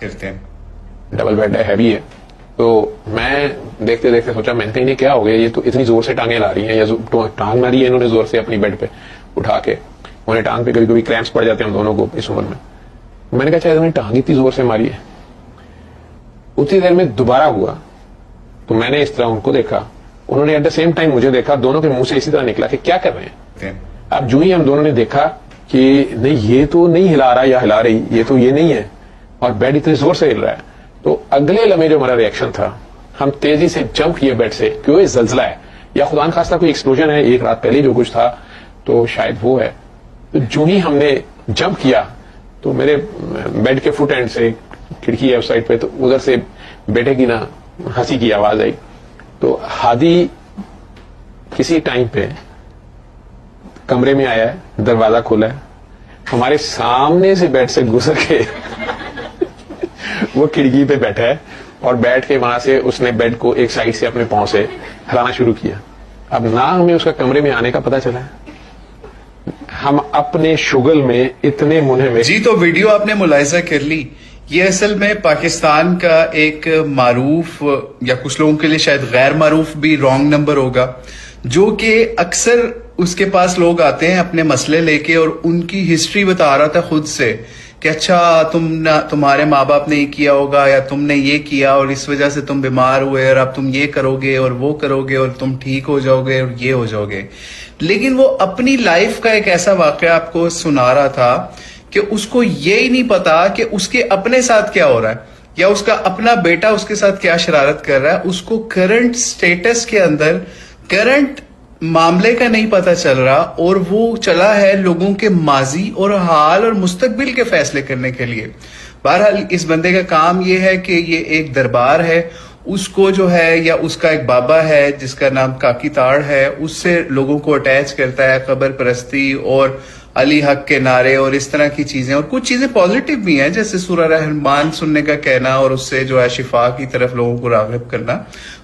करते हैं। Double bed है, हैवी है। तो मैं देखते देखते सोचा, मैंने कहा इन्हें क्या हो गया, ये तो इतनी जोर से टांगे ला रही हैं, या टांग मारी है इन्होंने जोर से अपनी बेड पे उठा के। उन्हें टांग पे कभी कभी क्रैम्प्स पड़ जाते हैं हम दोनों को इस उम्र में। मैंने कहा शायद उन्हें टांग इतनी जोर से मारी है। उतनी देर में दोबारा हुआ तो मैंने इस तरह उनको देखा, उन्होंने एट द सेम टाइम मुझे देखा, दोनों के मुंह से इसी तरह निकला कि क्या कर रहे हैं। अब जो ही हम दोनों ने देखा कि नहीं ये तो नहीं हिला रहा या हिला रही, ये तो ये नहीं है, और बेड इतने जोर से हिल रहा है। तो अगले लम्हे जो हमारा रिएक्शन था, हम तेजी से जंप किए बेड से, क्यों ये जल्जला है या खुदा न खास्ता कोई एक्सप्लोजन है, एक रात पहले जो कुछ था तो शायद वो है। तो जो ही हमने जंप किया तो मेरे बेड के फुट एंड से खिड़की है उस साइड पे, तो उधर से बेटे की ना हंसी की आवाज आई। तो हादी किसी टाइम पे कमरे में आया है, दरवाजा खोला है, हमारे सामने से बेड से गुजर के वो खिड़की पे बैठा है और बैठ के वहां से उसने बेड को एक साइड से अपने पांव से हिलाना शुरू किया। अब ना हमें उसका कमरे में आने का पता चला है, हम अपने शुगल में इतने मुने में। जी, तो वीडियो आपने मुलाहिजा कर ली। ये असल में पाकिस्तान का एक मारूफ, या कुछ लोगों के लिए शायद गैर मारूफ भी रॉन्ग नंबर होगा, जो कि अक्सर उसके पास लोग आते हैं अपने मसले लेके और उनकी हिस्ट्री बता रहा था खुद से कि अच्छा तुम्हारे माँ बाप ने ये किया होगा या तुमने ये किया और इस वजह से तुम बीमार हुए और अब तुम ये करोगे और वो करोगे और तुम ठीक हो जाओगे और ये हो जाओगे। लेकिन वो अपनी लाइफ का एक ऐसा वाकया आपको सुना रहा था कि उसको ये ही नहीं पता कि उसके अपने साथ क्या हो रहा है या उसका अपना बेटा उसके साथ क्या शरारत कर रहा है। उसको करंट स्टेटस के अंदर करंट मामले का नहीं पता चल रहा और वो चला है लोगों के माजी और हाल और मुस्तकबिल के फैसले करने के लिए। बहरहाल इस बंदे का काम ये है कि ये एक दरबार है, उसको जो है या उसका एक बाबा है जिसका नाम काकी ताड़ है, उससे लोगों को अटैच करता है, खबर परस्ती और अली हक के नारे और इस तरह की चीजें। और कुछ चीजें पॉजिटिव भी हैं जैसे सूरह रहमान सुनने का कहना और उससे जो है शिफा की तरफ लोगों को राग़िब करना,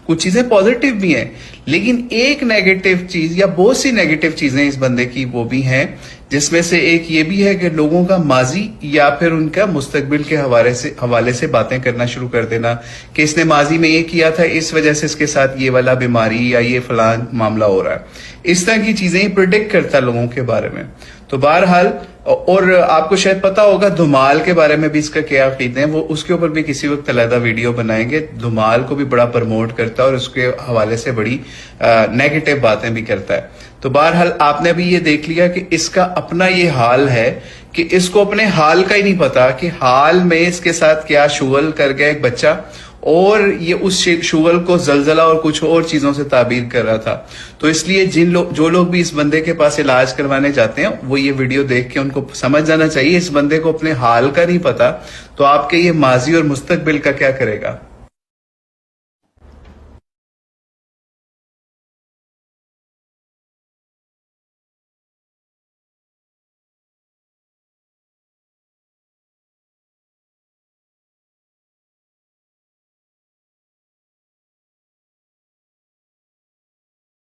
कुछ चीजें पॉजिटिव भी हैं। लेकिन एक नेगेटिव चीज या बहुत सी नेगेटिव चीजें इस बंदे की वो भी हैं, जिसमें से एक ये भी है कि लोगों का माजी या फिर उनका मुस्तकबिल के हवाले से बातें करना शुरू कर देना कि इसने माजी में ये किया था, इस वजह से इसके साथ ये वाला बीमारी या ये फलान मामला हो रहा है। इस तरह की चीजें ही प्रिडिक्ट करता लोगों के बारे में। तो बहरहाल, और आपको शायद पता होगा धुमाल के बारे में भी इसका क्या अकीदे हैं, वो उसके ऊपर भी किसी वक्त अलग वीडियो बनाएंगे। धुमाल को भी बड़ा प्रमोट करता है और उसके हवाले से बड़ी नेगेटिव बातें भी करता है। तो बहरहाल आपने अभी ये देख लिया कि इसका अपना ये हाल है कि इसको अपने हाल का ही नहीं पता कि हाल में इसके साथ क्या शुगल कर गया एक बच्चा, और ये उस शुगल को जलजला और कुछ और चीजों से ताबीर कर रहा था। तो इसलिए जो लोग भी इस बंदे के पास इलाज करवाने जाते हैं वो ये वीडियो देख के उनको समझ जाना चाहिए इस बंदे को अपने हाल का नहीं पता, तो आपके ये माजी और मुस्तकबिल का क्या करेगा।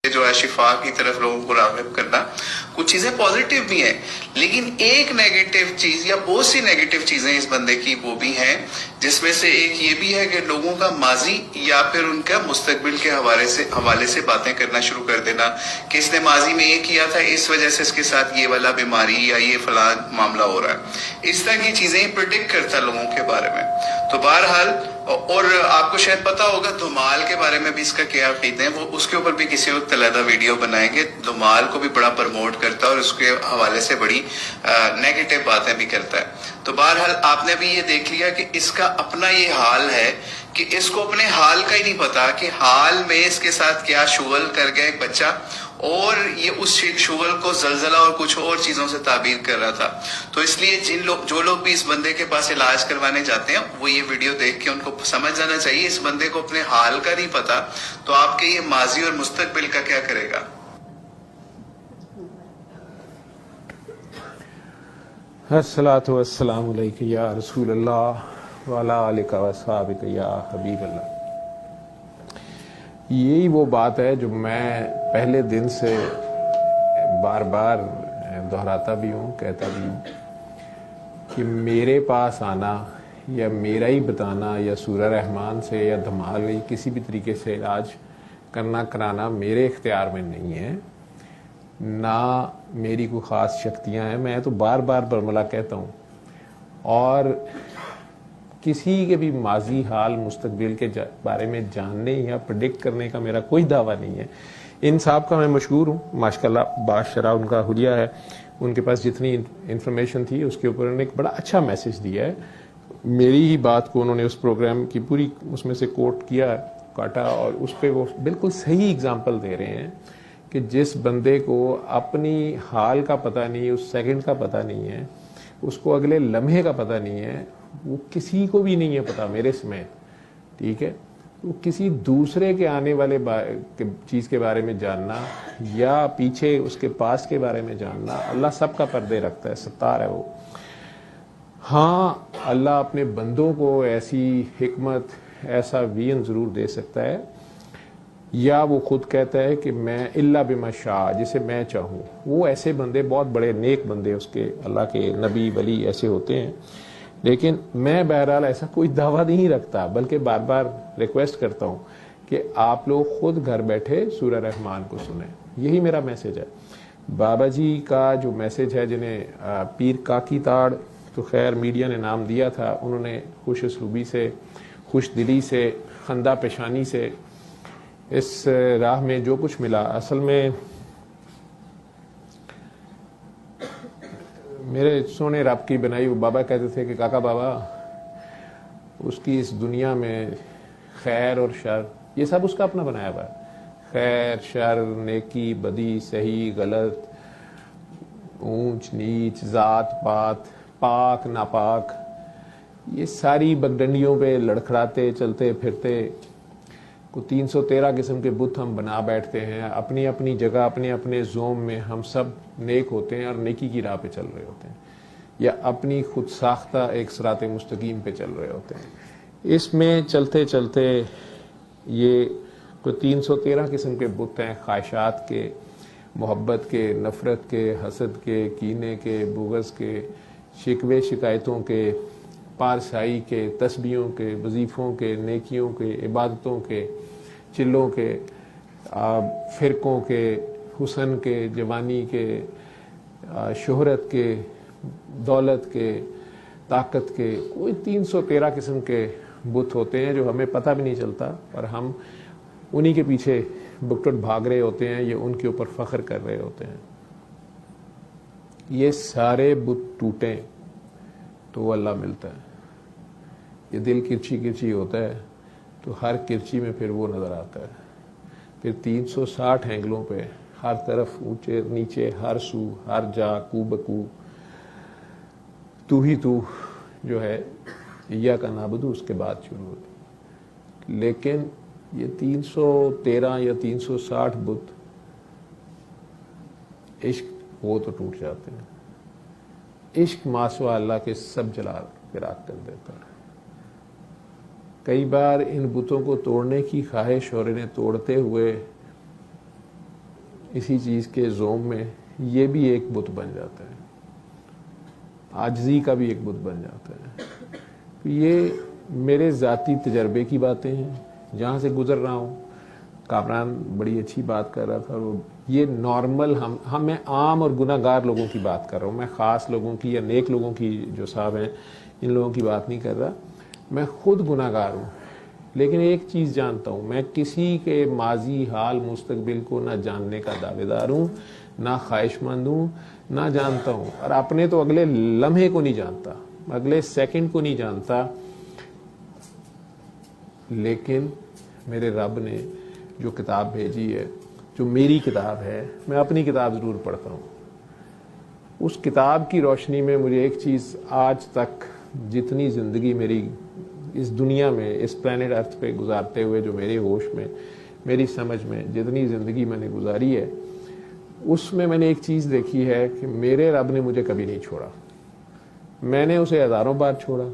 जो है शिफा की तरफ लोगों को राग़िब करना, कुछ चीजें पॉजिटिव भी हैं। लेकिन एक नेगेटिव चीज या बहुत सी नेगेटिव चीजें इस बंदे की वो भी हैं, जिसमें से एक ये भी है कि लोगों का माजी या फिर उनका मुस्तकबिल के हवाले से बातें करना शुरू कर देना कि इसने माजी में ये किया था, इस वजह से इसके साथ ये वाला बीमारी या ये फलान मामला हो रहा है। इस तरह की चीजें ही प्रिडिक्ट करता लोगों के बारे में। तो बहरहाल, और आपको शायद पता होगा धुमाल के बारे में भी इसका क्या अकीदे हैं, वो उसके ऊपर भी किसी वक्त अलग वीडियो बनाएंगे। धुमाल को भी बड़ा प्रमोट करता है और उसके हवाले से बड़ी नेगेटिव बातें भी करता है। तो बहरहाल आपने भी ये देख लिया कि इसका अपना ये हाल है कि इसको अपने हाल का ही नहीं पता कि हाल में इसके साथ क्या शुगल कर गया एक बच्चा, और ये उस शुगल को जलजला और कुछ और चीजों से ताबीर कर रहा था। तो इसलिए जो लोग भी इस बंदे के पास इलाज करवाने जाते हैं वो ये वीडियो देख के उनको समझ जाना चाहिए इस बंदे को अपने हाल का नहीं पता, तो आपके ये माजी और मुस्तकबिल का क्या करेगा। अस्सलातु वस्सलामु अलैका या रसूल अल्लाह व अला आलिका व अस्हाबिका या हबीब अल्लाह। यही वो बात है जो मैं पहले दिन से बार बार दोहराता भी हूँ, कहता भी हूँ कि मेरे पास आना या मेरा ही बताना या सूरह रहमान से या धमाल या किसी भी तरीके से इलाज करना कराना मेरे इख्तियार में नहीं है, ना मेरी कोई ख़ास शक्तियां हैं। मैं तो बार बार बरमला कहता हूँ, और किसी के भी माजी हाल मुस्तकबिल के बारे में जानने या प्रेडिक्ट करने का मेरा कोई दावा नहीं है। इन साहब का मैं मशहूर हूँ माशाल्लाह, बादशाह उनका हुलिया है, उनके पास जितनी इंफॉर्मेशन थी उसके ऊपर उन्होंने एक बड़ा अच्छा मैसेज दिया है। मेरी ही बात को उन्होंने उस प्रोग्राम की पूरी उसमें से कोट किया, काटा, और उस पर वो बिल्कुल सही एग्जाम्पल दे रहे हैं कि जिस बंदे को अपनी हाल का पता नहीं, उस सेकंड का पता नहीं है, उसको अगले लम्हे का पता नहीं है, वो किसी को भी नहीं है पता मेरे समेत, ठीक है। तो किसी दूसरे के आने वाले चीज़ के बारे में जानना या पीछे उसके पास के बारे में जानना, अल्लाह सबका पर्दे रखता है, सत्तार है वो। हाँ, अल्लाह अपने बंदों को ऐसी हिकमत, ऐसा विजन ज़रूर दे सकता है, या वो खुद कहता है कि मैं इल्ला बिमा शाह, जिसे मैं चाहूँ। वो ऐसे बंदे, बहुत बड़े नेक बंदे उसके, अल्लाह के नबी वली ऐसे होते हैं। लेकिन मैं बहरहाल ऐसा कोई दावा नहीं रखता, बल्कि बार बार रिक्वेस्ट करता हूँ कि आप लोग खुद घर बैठे सूरह रहमान को सुने। यही मेरा मैसेज है। बाबा जी का जो मैसेज है, जिन्हें पीर काकी ताड़ तो खैर मीडिया ने नाम दिया था, उन्होंने खुश उसलूबी से, खुश दिली से, खंदा पेशानी से इस राह में जो कुछ मिला, असल में मेरे सोने रब की बनाई। वो बाबा कहते थे कि काका बाबा, उसकी इस दुनिया में खैर और शर ये सब उसका अपना बनाया हुआ है। खैर, शर, नेकी, बदी, सही, गलत, ऊंच नीच, जात पात, पाक नापाक, ये सारी बगडंडियों पे लड़खड़ाते चलते फिरते को 313 किस्म के बुत हम बना बैठते हैं। अपनी अपनी जगह, अपने अपने जोम में हम सब नेक होते हैं और नेकी की राह पे चल रहे होते हैं, या अपनी खुद साख्ता एक सरात मुस्तकीम पे चल रहे होते हैं। इसमें चलते चलते ये कोई 313 किस्म के बुत हैं, ख्वाहिशात के, मोहब्बत के, नफ़रत के, हसद के, कीने के, बुग़्ज़ के, शिकवे शिकायतों के, पारसाई के, तस्बीहों के, वजीफ़ों के, नेकियों के, इबादतों के, चिल्लों के, फ़िरक़ों के, हुसन के, जवानी के, शोहरत के, दौलत के, ताकत के, कोई 313 किस्म के बुत होते हैं जो हमें पता भी नहीं चलता, और हम उन्हीं के पीछे बुकटुट भाग रहे होते हैं, ये उनके ऊपर फ़ख्र कर रहे होते हैं। ये सारे बुत टूटें तो अल्लाह मिलता है। ये दिल किरची किरची होता है तो हर किरची में फिर वो नज़र आता है। फिर 360 एंगलों पे, हर तरफ, ऊंचे नीचे, हर सू, हर जा, कू बकू, तू ही तू जो है, या का नाबुदू उसके बाद शुरू होती। लेकिन ये 313 या 360 बुत इश्क हो तो टूट जाते हैं। इश्क मासवा अल्लाह के सब जलाल गिराक कर देता है। कई बार इन बुतों को तोड़ने की ख्वाहिश और इन्हें तोड़ते हुए इसी चीज़ के जोम में ये भी एक बुत बन जाता है, आजिज़ी का भी एक बुत बन जाता है। तो ये मेरे ज़ाती तजर्बे की बातें हैं, जहाँ से गुजर रहा हूँ। कामरान बड़ी अच्छी बात कर रहा था, और ये नॉर्मल हम मैं आम और गुनाहगार लोगों की बात कर रहा हूँ। मैं ख़ास लोगों की या नेक लोगों की जो साहब हैं, इन लोगों की बात नहीं कर रहा। मैं खुद गुनाहगार हूँ, लेकिन एक चीज़ जानता हूँ, मैं किसी के माजी हाल मुस्तकबिल को ना जानने का दावेदार हूँ, ना ख्वाहिशमंद हूँ, ना जानता हूँ, और अपने तो अगले लम्हे को नहीं जानता, अगले सेकंड को नहीं जानता। लेकिन मेरे रब ने जो किताब भेजी है, जो मेरी किताब है, मैं अपनी किताब ज़रूर पढ़ता हूँ। उस किताब की रोशनी में मुझे एक चीज़, आज तक जितनी ज़िंदगी मेरी इस दुनिया में, इस प्लेनेट अर्थ पे गुजारते हुए, जो मेरे होश में, मेरी समझ में जितनी ज़िंदगी मैंने गुजारी है, उसमें मैंने एक चीज़ देखी है कि मेरे रब ने मुझे कभी नहीं छोड़ा। मैंने उसे हज़ारों बार छोड़ा,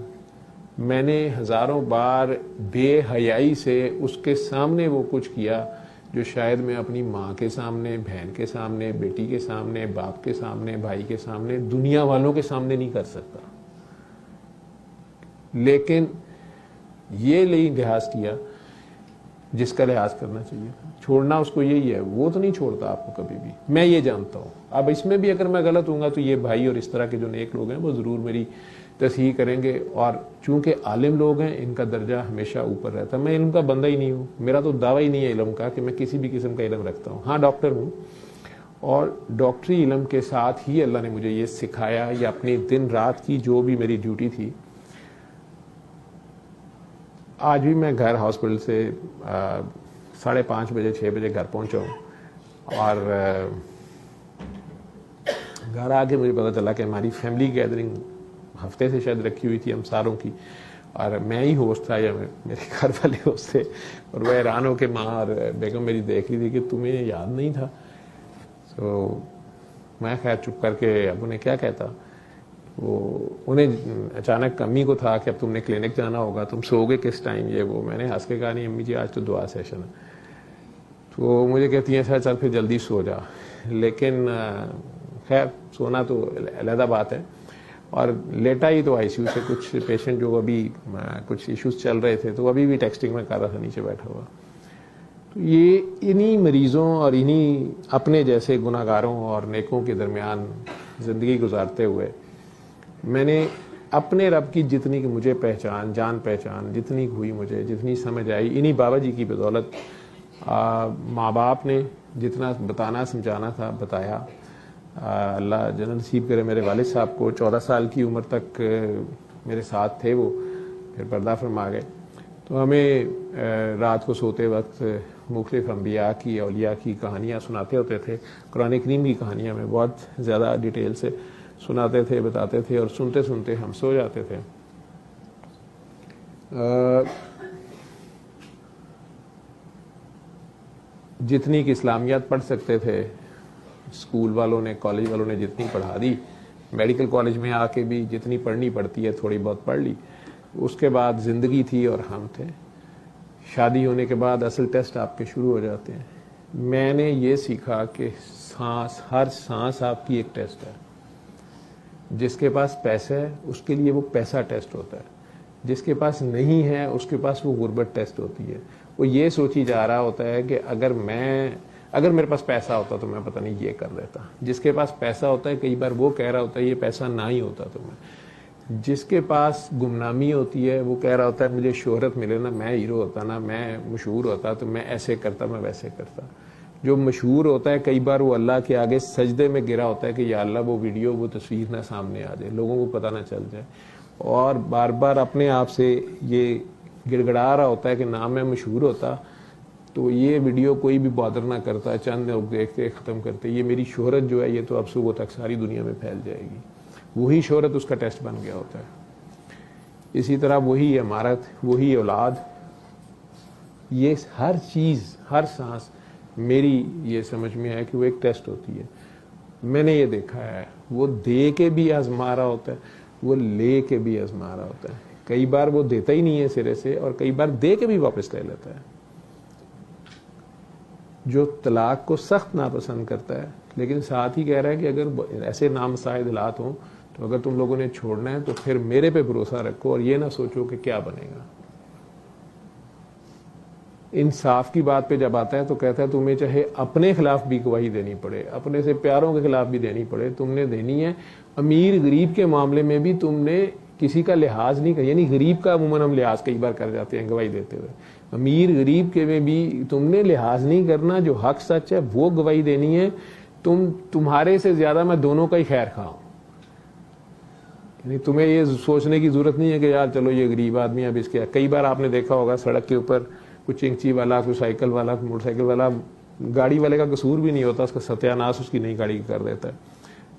मैंने हज़ारों बार बेहयाई से उसके सामने वो कुछ किया जो शायद मैं अपनी माँ के सामने, बहन के सामने, बेटी के सामने, बाप के सामने, भाई के सामने, दुनिया वालों के सामने नहीं कर सकता। लेकिन ये लिहाज किया जिसका लिहाज करना चाहिए था। छोड़ना उसको यही है, वो तो नहीं छोड़ता आपको कभी भी, मैं ये जानता हूँ। अब इसमें भी अगर मैं गलत हूँगा तो ये भाई और इस तरह के जो नेक लोग हैं वो ज़रूर मेरी तस्हीह करेंगे। और चूंकि आलिम लोग हैं, इनका दर्जा हमेशा ऊपर रहता है। मैं इल्म का बंदा ही नहीं हूँ, मेरा तो दावा ही नहीं है इल्म का कि मैं किसी भी किस्म का इल्म रखता हूँ। हाँ, डॉक्टर हूँ, और डॉक्टरी इल्म के साथ ही अल्लाह ने मुझे ये सिखाया, या अपनी दिन रात की जो भी मेरी ड्यूटी थी। आज भी मैं घर हॉस्पिटल से 5:30 बजे 6 बजे घर पहुंचा हूँ, और घर आके मुझे पता चला कि हमारी फैमिली गैदरिंग हफ्ते से शायद रखी हुई थी हम सारों की, और मैं ही होस्ट था या मेरे घर वाले होस्ट थे। और वह हैरान हो के माँ और बेगम मेरी देख रही थी कि तुम्हें याद नहीं था। तो मैं खैर चुप करके अब उन्हें क्या कहता। वो उन्हें अचानक अम्मी को था कि अब तुमने क्लिनिक जाना होगा, तुम सोओगे किस टाइम, ये वो। मैंने हंस के कहा नहीं अम्मी जी, आज तो दुआ सेशन है। तो मुझे कहती हैं चल फिर जल्दी सो जा। लेकिन खैर सोना तो अलहदा बात है। और लेटा ही तो आईसीयू से कुछ पेशेंट जो अभी कुछ इश्यूज चल रहे थे, तो अभी भी टेक्सटिंग में कर रहा था नीचे बैठा हुआ। तो ये इन्हीं मरीजों और इन्हीं अपने जैसे गुनाहगारों और नेकों के दरमियान ज़िंदगी गुजारते हुए मैंने अपने रब की जितनी की मुझे पहचान, जान पहचान जितनी हुई, मुझे जितनी समझ आई, इन्हीं बाबा जी की बदौलत। माँ बाप ने जितना बताना समझाना था बताया। अल्लाह जन्नत नसीब करे मेरे वालिद साहब को। 14 साल की उम्र तक मेरे साथ थे वो, फिर पर्दा फरमा गए। तो हमें रात को सोते वक्त मुख्तलिफ अंबिया की, औलिया की कहानियाँ सुनाते होते थे। कुरान करीम की कहानियाँ में बहुत ज़्यादा डिटेल से सुनाते थे, बताते थे, और सुनते सुनते हम सो जाते थे। जितनी की इस्लामियात पढ़ सकते थे स्कूल वालों ने, कॉलेज वालों ने जितनी पढ़ा दी, मेडिकल कॉलेज में आके भी जितनी पढ़नी पड़ती है थोड़ी बहुत पढ़ ली। उसके बाद ज़िंदगी थी और हम थे। शादी होने के बाद असल टेस्ट आपके शुरू हो जाते हैं। मैंने ये सीखा कि सांस, हर सांस आपकी एक टेस्ट है। जिसके पास पैसा है उसके लिए वो पैसा टेस्ट होता है, जिसके पास नहीं है उसके पास वो गुर्बत टेस्ट होती है। वो ये सोची जा रहा होता है कि अगर मेरे पास पैसा होता तो मैं पता नहीं ये कर देता। जिसके पास पैसा होता है कई बार वो कह रहा होता है ये पैसा ना ही होता तो मैं। जिसके पास गुमनामी होती है वो कह रहा होता है मुझे शोहरत मिले ना, मैं हीरो होता ना, मैं मशहूर होता तो मैं ऐसे करता, मैं वैसे करता। जो मशहूर होता है कई बार वो अल्लाह के आगे सजदे में गिरा होता है कि या अल्लाह वो वीडियो, वो तस्वीर ना सामने आ जाए, लोगों को पता ना चल जाए। और बार बार अपने आप से ये गिड़गड़ा रहा होता है कि ना मैं मशहूर होता तो ये वीडियो कोई भी बॉदर ना करता, चंद लोग देखते ख़त्म करते। ये मेरी शोहरत जो है ये तो अब सुबह तक सारी दुनिया में फैल जाएगी। वही शोहरत उसका टेस्ट बन गया होता है। इसी तरह वही इमारत, वही औलाद, ये हर चीज़, हर सांस मेरी ये समझ में है कि वो एक टेस्ट होती है। मैंने ये देखा है, वो दे के भी आजमा रहा होता है, वो ले के भी आजमा रहा होता है। कई बार वो देता ही नहीं है सिरे से, और कई बार दे के भी वापस ले लेता है। जो तलाक को सख्त नापसंद करता है, लेकिन साथ ही कह रहा है कि अगर ऐसे नामसाइद हालात हों तो अगर तुम लोगों ने छोड़ना है तो फिर मेरे पे भरोसा रखो और ये ना सोचो कि क्या बनेगा। इंसाफ की बात पे जब आता है तो कहता है तुम्हें चाहे अपने खिलाफ भी गवाही देनी पड़े, अपने से प्यारों के खिलाफ भी देनी पड़े, तुमने देनी है। अमीर गरीब के मामले में भी तुमने किसी का लिहाज नहीं कर, यानी गरीब का अमूमन हम लिहाज कई बार कर जाते हैं गवाही देते हुए। अमीर गरीब के में भी तुमने लिहाज नहीं करना, जो हक सच है वो गवाही देनी है। तुम्हारे से ज्यादा मैं दोनों का ही खैर खाऊं। यानी तुम्हें ये सोचने की जरूरत नहीं है कि यार चलो ये गरीब आदमी अब इसके। कई बार आपने देखा होगा सड़क के ऊपर कुछ चिंची वाला, कोई साइकिल वाला, मोटरसाइकिल वाला, गाड़ी वाले का कसूर भी नहीं होता, उसका सत्यानाश उसकी नई गाड़ी कर देता है।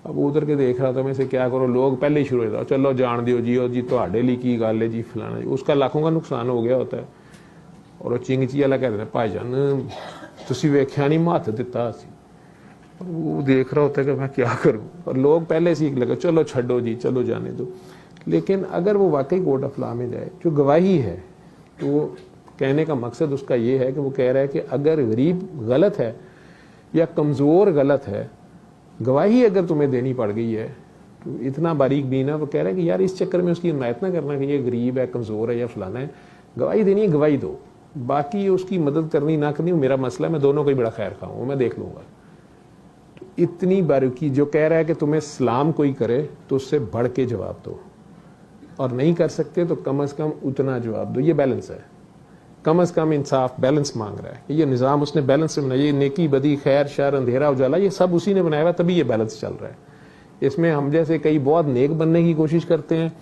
अब उधर के देख रहा था मैं इसे क्या करो, लोग पहले ही शुरू हो जाता चलो जान दियो जी ਤੁਹਾਡੇ ਲਈ की गल है जी फलाना जी। उसका लाखों का नुकसान हो गया होता है। और चिंगची वाला कहते हैं भाईजान तुसी वेख्या नहीं मत दिता असी। वो देख रहा होता है कि मैं क्या करूं, और लोग पहले सीख लगे चलो छड्डो जी, चलो जाने दो। लेकिन अगर वो वाकई कोर्ट ऑफ लॉ में जाए, जो गवाही है, तो कहने का मकसद उसका ये है कि वो कह रहा है कि अगर गरीब गलत है या कमजोर गलत है, गवाही अगर तुम्हें देनी पड़ गई है तो इतना बारीक बीन है, वो कह रहा है कि यार इस चक्कर में उसकी हिमायत ना करना कि ये गरीब है, कमज़ोर है या फलाना है। गवाही देनी है, गवाही दो, बाकी उसकी मदद करनी ना करनी मेरा मसला है, मैं दोनों को ही बड़ा खैर खाऊँ, वो मैं देख लूँगा। तो इतनी बारीकी, जो कह रहा है कि तुम्हें सलाम कोई करे तो उससे बढ़ के जवाब दो, और नहीं कर सकते तो कम से कम उतना जवाब दो। ये बैलेंस है, कम से कम इंसाफ, बैलेंस मांग रहा है। ये निज़ाम उसने बैलेंस से बनाया, ये नेकी बदी खैर शर अंधेरा उजाला ये सब उसी ने बनाया हुआ, तभी ये बैलेंस चल रहा है। इसमें हम जैसे कई बहुत नेक बनने की कोशिश करते हैं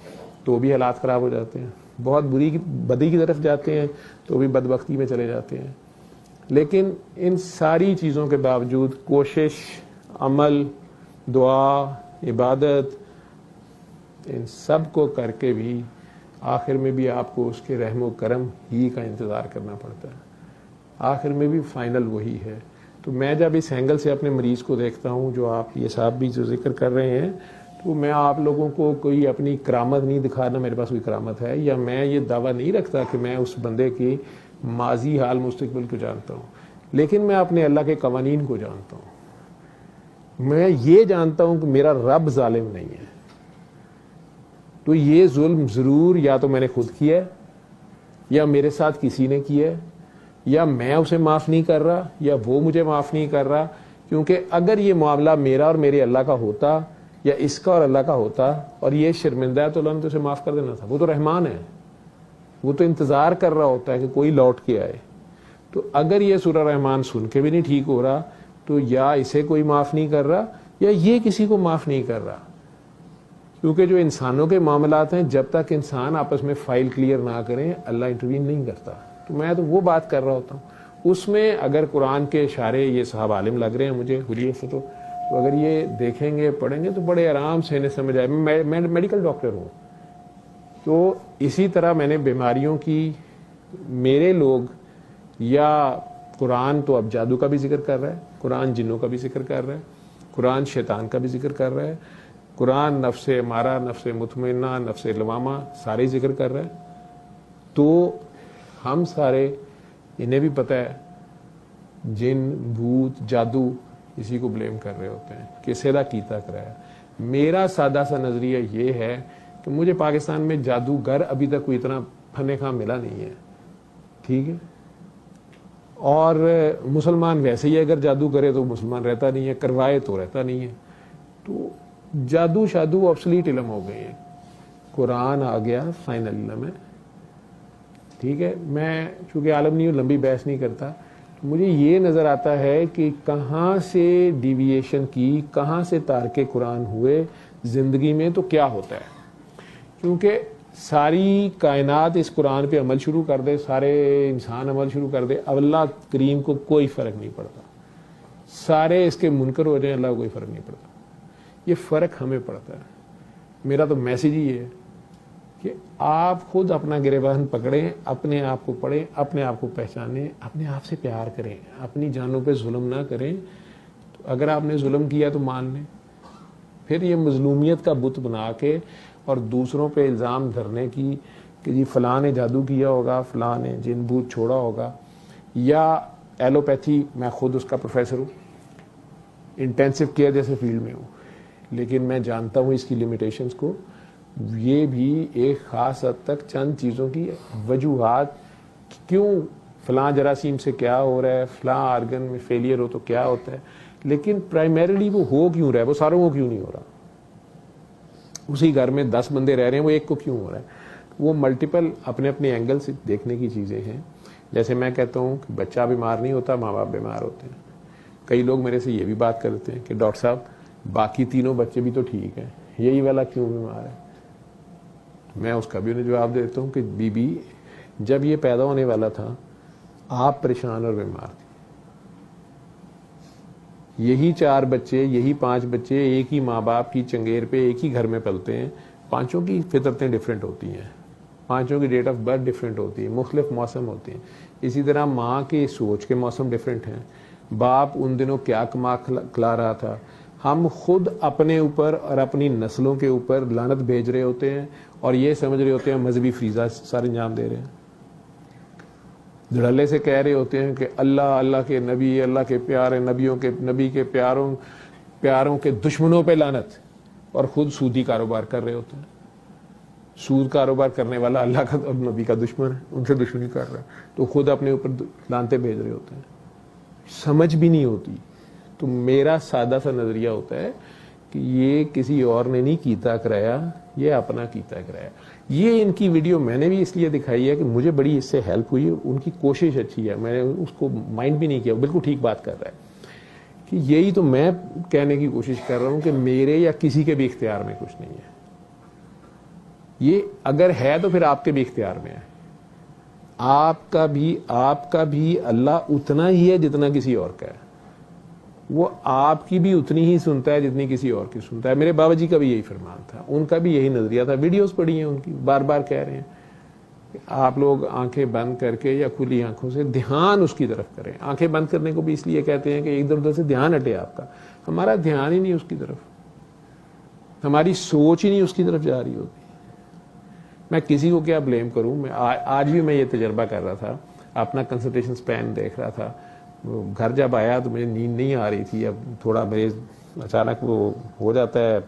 तो भी हालात ख़राब हो जाते हैं, बहुत बदी की तरफ जाते हैं तो भी बदबख्ती में चले जाते हैं। लेकिन इन सारी चीज़ों के बावजूद कोशिश, अमल, दुआ, इबादत, इन सब को करके भी आखिर में भी आपको उसके रहम व करम ही का इंतज़ार करना पड़ता है। आखिर में भी फाइनल वही है। तो मैं जब इस एंगल से अपने मरीज़ को देखता हूँ, जो आप ये साहब भी जो जिक्र कर रहे हैं, तो मैं आप लोगों को कोई अपनी करामत नहीं दिखाना, मेरे पास कोई करामत है, या मैं ये दावा नहीं रखता कि मैं उस बंदे की माजी हाल मुस्तकबिल को जानता हूँ, लेकिन मैं अपने अल्लाह के कवानीन को जानता हूँ। मैं ये जानता हूँ कि मेरा रब जालिम नहीं है। तो ये जुल्म ज़रूर या तो मैंने खुद किया है, या मेरे साथ किसी ने किया है, या मैं उसे माफ़ नहीं कर रहा, या वो मुझे माफ़ नहीं कर रहा। क्योंकि अगर ये मामला मेरा और मेरे अल्लाह का होता, या इसका और अल्लाह का होता, और ये शर्मिंदा है, तो अल्लाह ने तो उसे माफ़ कर देना था। वो तो रहमान है, वो तो इंतज़ार कर रहा होता है कि कोई लौट के आए। तो अगर ये सूरह रहमान सुन के भी नहीं ठीक हो रहा, तो या इसे कोई माफ़ नहीं कर रहा, या ये किसी को माफ़ नहीं कर रहा। क्योंकि जो इंसानों के मामलात हैं, जब तक इंसान आपस में फाइल क्लियर ना करें, अल्लाह इंटरवीन नहीं करता। तो मैं तो वो बात कर रहा होता हूँ। उसमें अगर कुरान के इशारे, ये साहब आलिम लग रहे हैं मुझे हुलिये से, तो अगर ये देखेंगे, पढ़ेंगे, तो बड़े आराम से इन्हें समझ आए। मैं मेडिकल डॉक्टर हूँ, तो इसी तरह मैंने बीमारियों की, मेरे लोग, या कुरान तो अब जादू का भी जिक्र कर रहा है, कुरान जिन्नों का भी जिक्र कर रहा है, कुरान शैतान का भी जिक्र कर रहा है, कुरान नफ्से अमारा, नफ्से मुतमइन्ना, नफ्से लवामा सारे जिक्र कर रहा है। तो हम सारे, इन्हें भी पता है, जिन, भूत, जादू इसी को ब्लेम कर रहे होते हैं, किसे दा कीता कराया। मेरा सादा सा नज़रिया ये है कि मुझे पाकिस्तान में जादूगर अभी तक कोई इतना फने खां मिला नहीं है, ठीक है। और मुसलमान वैसे ही अगर जादू करे तो मुसलमान रहता नहीं है, करवाए तो रहता नहीं है। तो जादू शादू ऑब्सलीट इल्म हो गए हैं, कुरान आ गया फाइनल इल्म है, ठीक है। मैं चूँकि आलम नहीं हूँ, लंबी बहस नहीं करता, तो मुझे ये नज़र आता है कि कहाँ से डिविएशन की, कहाँ से तारके कुरान हुए ज़िंदगी में, तो क्या होता है। क्योंकि सारी कायनात इस कुरान पे अमल शुरू कर दे, सारे इंसान अमल शुरू कर दे, अल्लाह करीम को कोई फ़र्क नहीं पड़ता। सारे इसके मुनकर हो जाए, अल्लाह को कोई फ़र्क नहीं पड़ता। ये फ़र्क हमें पड़ता है। मेरा तो मैसेज ही है कि आप खुद अपना गिरेबान पकड़ें, अपने आप को पढ़ें, अपने आप को पहचानें, अपने आप से प्यार करें, अपनी जानों पे जुल्म ना करें। तो अगर आपने जुल्म किया तो मान लें। फिर ये मजलूमियत का बुत बना के और दूसरों पे इल्ज़ाम धरने की कि जी फ़लाँ ने जादू किया होगा, फ़लाँ ने जिन भूत छोड़ा होगा, या एलोपैथी, मैं खुद उसका प्रोफेसर हूँ, इंटेंसिव केयर जैसे फील्ड में हूँ, लेकिन मैं जानता हूँ इसकी लिमिटेशंस को। ये भी एक ख़ास हद तक चंद चीज़ों की वजूहात, क्यों फ़लाँ जरासीम से क्या हो रहा है, फ़लाँ आर्गन में फेलियर हो तो क्या होता है, लेकिन प्राइमरीली वो हो क्यों रहा है, वो सारों को क्यों नहीं हो रहा। उसी घर में 10 बंदे रह रहे हैं, वो एक को क्यों हो रहा है। वो मल्टीपल अपने अपने एंगल से देखने की चीज़ें हैं। जैसे मैं कहता हूँ कि बच्चा बीमार नहीं होता, माँ बाप बीमार होते हैं। कई लोग मेरे से ये भी बात करते हैं कि डॉक्टर साहब बाकी तीनों बच्चे भी तो ठीक हैं, यही वाला क्यों बीमार है। मैं उसका भी उन्हें जवाब देता हूँ कि बीबी, जब ये पैदा होने वाला था आप परेशान और बीमार थे। यही 4 बच्चे, यही 5 बच्चे एक ही माँ बाप की चंगेर पे एक ही घर में पलते हैं। पांचों की फितरतें डिफरेंट होती हैं, पांचों की डेट ऑफ बर्थ डिफरेंट होती है, मुख्तलिफ मौसम होते हैं। इसी तरह माँ की सोच के मौसम डिफरेंट हैं, बाप उन दिनों क्या कमा खिला रहा था। हम खुद अपने ऊपर और अपनी नस्लों के ऊपर लानत भेज रहे होते हैं और ये समझ रहे होते हैं मजहबी फरीज़ा सारे अंजाम दे रहे हैं। धड़ल्ले से कह रहे होते हैं कि अल्लाह, अल्लाह के नबी, अल्लाह के प्यारे नबियों के, नबी के प्यारों के दुश्मनों पे लानत। और खुद सूदी कारोबार कर रहे होते हैं। सूद कारोबार करने वाला अल्लाह का और नबी का दुश्मन है, उनसे दुश्मनी कर रहा है, तो खुद अपने ऊपर लानते भेज रहे होते हैं, समझ भी नहीं होती। तो मेरा सादा सा नजरिया होता है कि ये किसी और ने नहीं कीता कराया, ये अपना कीता कराया। ये इनकी वीडियो मैंने भी इसलिए दिखाई है कि मुझे बड़ी इससे हेल्प हुई, उनकी कोशिश अच्छी है, मैंने उसको माइंड भी नहीं किया, बिल्कुल ठीक बात कर रहा है कि यही तो मैं कहने की कोशिश कर रहा हूं कि मेरे या किसी के भी इख्तियार में कुछ नहीं है। ये अगर है तो फिर आपके भी इख्तियार में है। आपका भी अल्लाह उतना ही है जितना किसी और का है। वो आपकी भी उतनी ही सुनता है जितनी किसी और की सुनता है। मेरे बाबा जी का भी यही फरमान था, उनका भी यही नजरिया था। वीडियोस पड़ी हैं उनकी, बार बार कह रहे हैं कि आप लोग आंखें बंद करके या खुली आंखों से ध्यान उसकी तरफ करें। आंखें बंद करने को भी इसलिए कहते हैं कि इधर उधर से ध्यान हटे आपका। हमारा ध्यान ही नहीं उसकी तरफ, हमारी सोच ही नहीं उसकी तरफ जा रही होती। मैं किसी को क्या ब्लेम करूं। मैं आज भी मैं ये तजर्बा कर रहा था, अपना कंसंट्रेशन स्पैन देख रहा था। घर जब आया तो मुझे नींद नहीं आ रही थी। अब थोड़ा मेरे अचानक वो हो जाता है,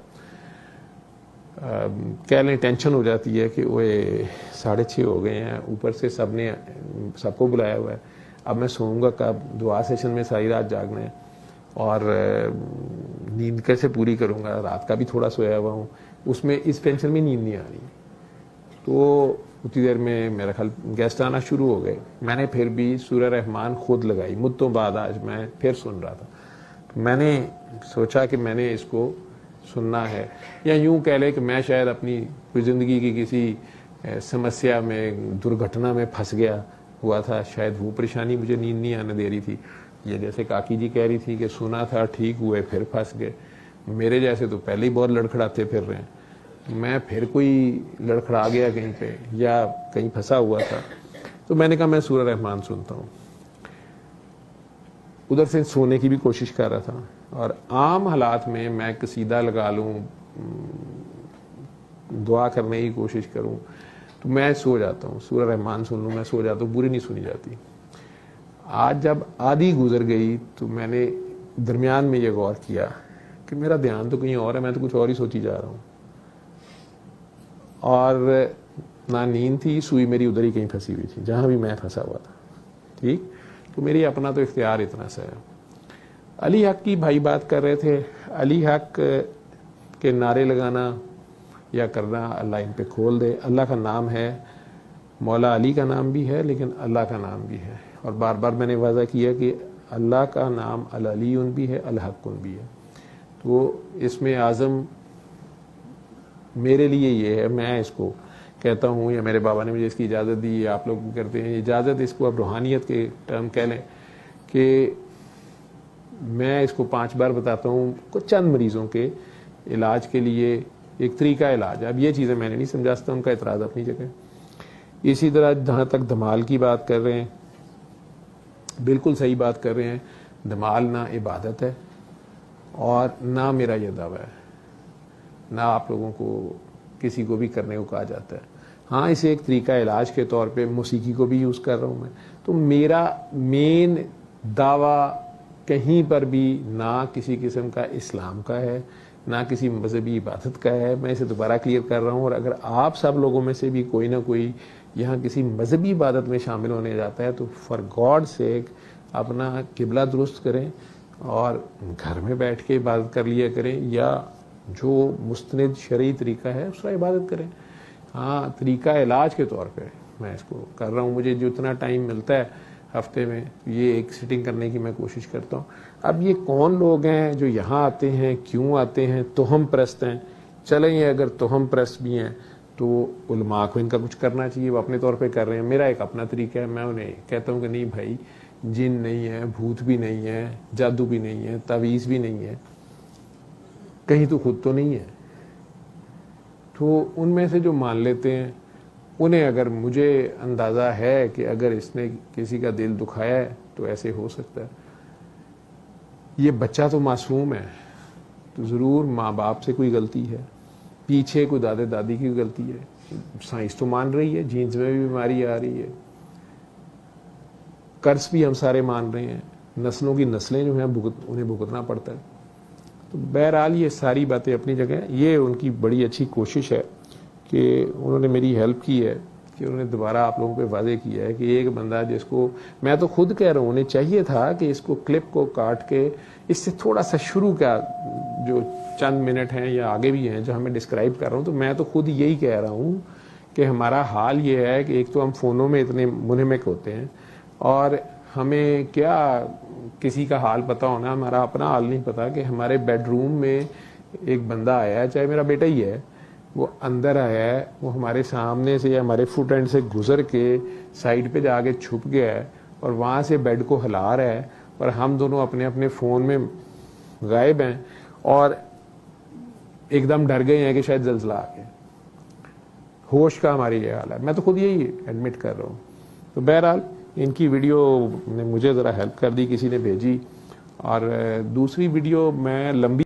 कह लें टेंशन हो जाती है कि वो 6:30 हो गए हैं, ऊपर से सबको बुलाया हुआ है। अब मैं सोऊंगा कब, दुआ सेशन में सारी रात जागना है और नींद कैसे पूरी करूंगा, रात का भी थोड़ा सोया हुआ हूँ, उसमें इस टेंशन में नींद नहीं आ रही। तो उतनी देर में मेरा ख्याल गेस्ट आना शुरू हो गए। मैंने फिर भी सूरह रहमान खुद लगाई, मुद्दों बाद आज मैं फिर सुन रहा था। तो मैंने सोचा कि मैंने इसको सुनना है, या यूं कह ले कि मैं शायद अपनी ज़िंदगी की किसी समस्या में, दुर्घटना में फंस गया हुआ था, शायद वो परेशानी मुझे नींद नहीं आने दे रही थी। ये जैसे काकी जी कह रही थी कि सुना था, ठीक हुए, फिर फंस गए। मेरे जैसे तो पहले ही बहुत लड़खड़ाते फिर रहे हैं, मैं फिर कोई लड़खड़ा गया कहीं पे या कहीं फंसा हुआ था। तो मैंने कहा मैं सूरह रहमान सुनता हूँ। उधर से सोने की भी कोशिश कर रहा था, और आम हालात में मैं कसीदा लगा लूँ, दुआ करने की कोशिश करूँ, तो मैं सो जाता हूँ। सूरह रहमान सुन लूँ, मैं सो जाता हूँ, पूरी नहीं सुनी जाती। आज जब आधी गुजर गई तो मैंने दरमियान में ये गौर किया कि मेरा ध्यान तो कहीं और है, मैं तो कुछ और ही सोची जा रहा हूँ। और ना नींद थी, सुई मेरी उधर ही कहीं फंसी हुई थी जहां भी मैं फंसा हुआ था। ठीक, तो मेरी अपना तो इख्तियार इतना सा है। अली हक की भाई बात कर रहे थे। अली हक के नारे लगाना या करना अल्लाह इन पे खोल दे। अल्लाह का नाम है, मौला अली का नाम भी है, लेकिन अल्लाह का नाम भी है। और बार बार मैंने वादा किया कि अल्लाह का नाम अल अलीउन भी है, अल हक्कुन भी है। तो इसमें आज़म मेरे लिए ये है, मैं इसको कहता हूँ, या मेरे बाबा ने मुझे इसकी इजाज़त दी, आप लोग भी करते हैं इजाज़त, इसको आप रूहानियत के टर्म कह लें, कि मैं इसको 5 बार बताता हूँ कुछ चंद मरीज़ों के इलाज के लिए एक तरीका इलाज। अब ये चीज़ें मैंने नहीं समझा सकता, उनका एतराज़ अपनी जगह। इसी तरह जहाँ तक धमाल की बात कर रहे हैं, बिल्कुल सही बात कर रहे हैं। धमाल ना इबादत है और ना मेरा ये दावा है, ना आप लोगों को किसी को भी करने को कहा जाता है। हाँ, इसे एक तरीका इलाज के तौर पे मौसीकी को भी यूज़ कर रहा हूँ मैं। तो मेरा मेन दावा कहीं पर भी ना किसी किस्म का इस्लाम का है, ना किसी मजहबी इबादत का है। मैं इसे दोबारा क्लियर कर रहा हूँ। और अगर आप सब लोगों में से भी कोई ना कोई यहाँ किसी मजहबी इबादत में शामिल होने जाता है, तो फॉर गॉड सेक अपना किबला दुरुस्त करें और घर में बैठ के इबादत कर लिया करें, या जो मुस्तनिद शरई तरीका है उसका इबादत करें। हाँ, तरीका इलाज के तौर पे मैं इसको कर रहा हूँ। मुझे जितना टाइम मिलता है हफ्ते में, ये एक सिटिंग करने की मैं कोशिश करता हूँ। अब ये कौन लोग हैं जो यहाँ आते हैं, क्यों आते हैं? तोहम परस्त हैं। चलें, ये अगर तोहम परस्त भी हैं तो उलमा को इनका कुछ करना चाहिए, वो अपने तौर पे कर रहे हैं। मेरा एक अपना तरीका है, मैं उन्हें कहता हूँ कि नहीं भाई, जिन नहीं है, भूत भी नहीं है, जादू भी नहीं है, तावीज़ भी नहीं है, कहीं तो खुद तो नहीं है। तो उनमें से जो मान लेते हैं, उन्हें अगर मुझे अंदाज़ा है कि अगर इसने किसी का दिल दुखाया है तो ऐसे हो सकता है। ये बच्चा तो मासूम है, तो ज़रूर माँ बाप से कोई गलती है, पीछे कोई दादे दादी की गलती है। साइंस तो मान रही है जीन्स में भी बीमारी आ रही है, कर्ज भी हम सारे मान रहे हैं, नस्लों की नस्लें जो हैं उन्हें भुगतना पड़ता है। तो बहरहाल ये सारी बातें अपनी जगह, ये उनकी बड़ी अच्छी कोशिश है कि उन्होंने मेरी हेल्प की है कि उन्होंने दोबारा आप लोगों पे वादे किया है कि एक बंदा जिसको मैं तो खुद कह रहा हूँ, उन्हें चाहिए था कि इसको क्लिप को काट के इससे थोड़ा सा शुरू का जो चंद मिनट हैं या आगे भी हैं जो हमें डिस्क्राइब कर रहा हूँ, तो मैं तो खुद यही कह रहा हूँ कि हमारा हाल ये है कि एक तो हम फ़ोनों में इतने मुनहमिक होते हैं और हमें क्या किसी का हाल पता होना, हमारा अपना हाल नहीं पता कि हमारे बेडरूम में एक बंदा आया है, चाहे मेरा बेटा ही है, वो अंदर आया है, वो हमारे सामने से या हमारे फुट एंड से गुजर के साइड पे जाके छुप गया है और वहाँ से बेड को हिला रहा है और हम दोनों अपने अपने फ़ोन में गायब हैं और एकदम डर गए हैं कि शायद जल्जला आ गया। होश का हमारी ये हाल है, मैं तो खुद यही एडमिट कर रहा हूँ। तो बहरहाल इनकी वीडियो ने मुझे ज़रा हेल्प कर दी, किसी ने भेजी, और दूसरी वीडियो मैं लंबी